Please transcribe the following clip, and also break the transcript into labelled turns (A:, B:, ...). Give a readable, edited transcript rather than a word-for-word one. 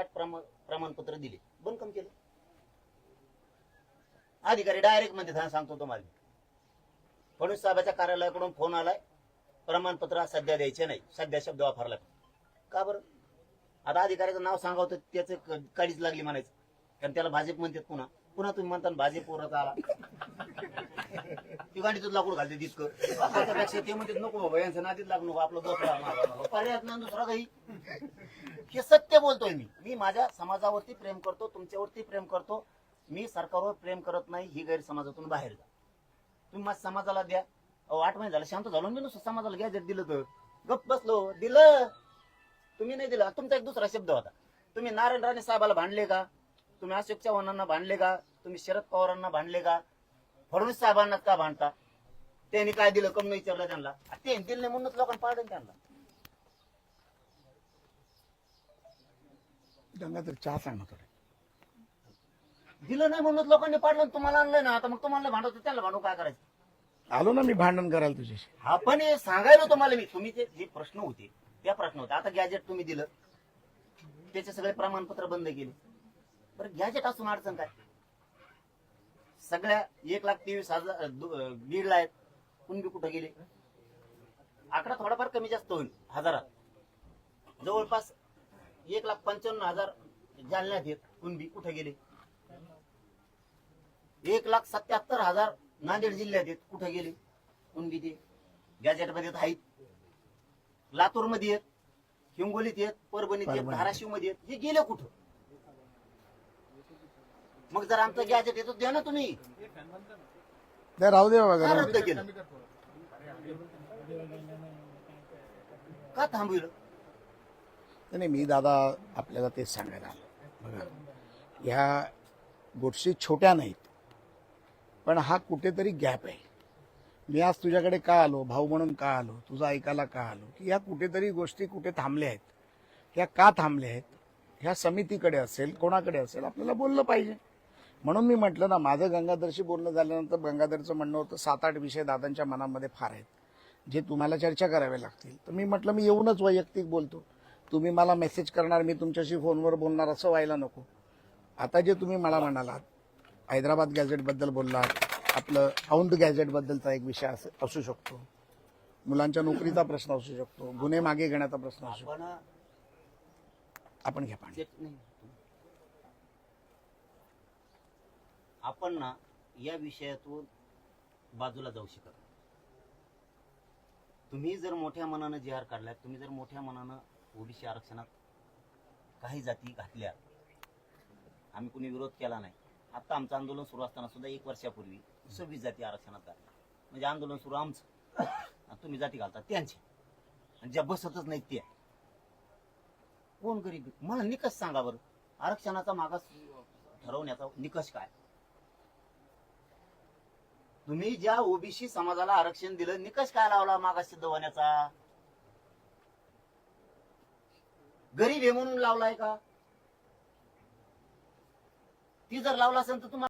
A: प्रमाणपत्र दिले, बंद कम केलं. अधिकारी डायरेक्ट मध्ये सांगतो तुम्हाला, फडणवीस साहेबाच्या कार्यालयाकडून फोन आलाय, प्रमाणपत्र सध्या द्यायचे नाही, सध्या शब्द वापरला. का बरं? आता अधिकाऱ्याचं नाव सांगावं तर त्याचं काळीच लागली म्हणायचं, कारण त्याला भाजप म्हणतात. पुन्हा पुन्हा तुम्ही म्हणता भाजप पोराचा आला, ती गाडीतच लाकूड घालते दिसकं. त्याच्यापेक्षा ते म्हणतात नको बाबा यांचं नादीत लागू नको, आपलं दोन पर्याय नाही दुसरा काही. हे सत्य बोलतोय मी माझ्या समाजावरती प्रेम करतो, तुमच्यावरती प्रेम करतो. मी सरकारवर प्रेम करत नाही, ही गैरसमाजातून बाहेर जा. तुम्ही माझ्या समाजाला द्या. 8 महिने झाले शांत झालो मी, नुसतं समाजाला गॅजेट दिलं तर गप्प बसलो. दिलं तुम्ही, नाही दिलं. तुमचा एक दुसरा शब्द होता, तुम्ही नारायण राणे साहेबाला भांडले का, तुम्ही अशोक चव्हाणांना भांडले का, तुम्ही शरद पवारांना भांडले का, फडणवीस साहेबांना का भांडता? त्यांनी काय दिलं कम विचारलं त्यांना, ते दिलं नाही म्हणूनच लोकांना पाडलं त्यांना.
B: गंगाधर चहा सांगणार थोडे.
A: दिलं नाही म्हणूनच लोकांनी पाडलं, तुम्हाला आणलंय ना. आता मग तुम्हाला भांडवतो, त्याला भांडू काय करायचं?
B: आलो ना मी भांडण करायला तुझ्याशी.
A: हा पण हे सांगायला तुम्हाला मी, तुम्ही जे प्रश्न होते त्या प्रश्न होते. आता गॅजेट तुम्ही दिलं, त्याचे सगळे प्रमाणपत्र बंद केले. बरं गॅजेट असून अडचण काय? सगळ्या 1,23,000 बीडला आहेत, कुणबी कुठं गेले? आकडा थोडाफार कमी जास्त होईल हजारात. जवळपास 1,55,000 जालन्यात आहेत, कुणबी कुठे गेले? 1,77,000 नांदेड जिल्ह्यात आहेत, कुठे गेले? कुणबी ते गॅजेट मध्ये आहेत. लातूर मध्ये आहेत, हिंगोलीत आहेत, परभणीत आहेत, धाराशिव मध्ये आहेत. हे गेले कुठं? मग जर आमचं गॅजेट येतो द्या ना तुम्ही.
B: राहू दे बाबा,
A: का रद्द केलं? का थांबविलं?
B: नाही मी दादा आपल्याला तेच सांगायला आलो. बघा, ह्या गोष्टी छोट्या नाहीत, पण हा कुठेतरी गॅप आहे. मी आज तुझ्याकडे का आलो, भाऊ म्हणून का आलो, तुझं ऐकायला का आलो, की ह्या कुठेतरी गोष्टी कुठे थांबल्या आहेत. ह्या का थांबल्या आहेत, ह्या समितीकडे असेल, कोणाकडे असेल, आपल्याला बोललं पाहिजे. म्हणून मी म्हटलं ना, माझं गंगाधरशी बोलणं झाल्यानंतर गंगाधरचं म्हणणं होतं 7-8 विषय दादांच्या मनामध्ये फार आहेत, जे तुम्हाला चर्चा करावे लागतील. तर मी म्हटलं मी येऊनच वैयक्तिक बोलतो, तुम्ही मला मेसेज करणार, मी तुमच्याशी फोनवर बोलणार, असं व्हायला नको. आता जे तुम्ही मला म्हणालात, हैदराबाद गॅझेटबद्दल बोललात, आपलं औंध गॅझेटबद्दलचा एक विषय असू शकतो, मुलांच्या नोकरीचा प्रश्न असू शकतो, गुन्हे मागे घेण्याचा प्रश्न असू शकतो. आपण घ्या पाणी.
A: आपण ना या विषयातून बाजूला जाऊ शकत. तुम्ही जर मोठ्या मनानं जी आर काढल्यात, तुम्ही जर मोठ्या मनानं ओबीसी आरक्षणात काही जाती घातल्या, आम्ही कुणी विरोध केला नाही. आता आमचं आंदोलन सुरू असताना सुद्धा 1 वर्षापूर्वी 26 जाती आरक्षणात घातल्या. म्हणजे आंदोलन सुरू आमचं, तुम्ही जाती घालता त्यांची, आणि ज्या बसतच नाहीत त्या कोण गरीब? मला निकष सांगा बरं, आरक्षणाचा मागास ठरवण्याचा निकष काय? तुम्ही ज्या ओबीसी समाजाला आरक्षण दिलं, निकष काय लावला मागास सिद्ध होण्याचा? गरीब आहे म्हणून लावलाय का? ती जर लावला असेल तर तुम्हाला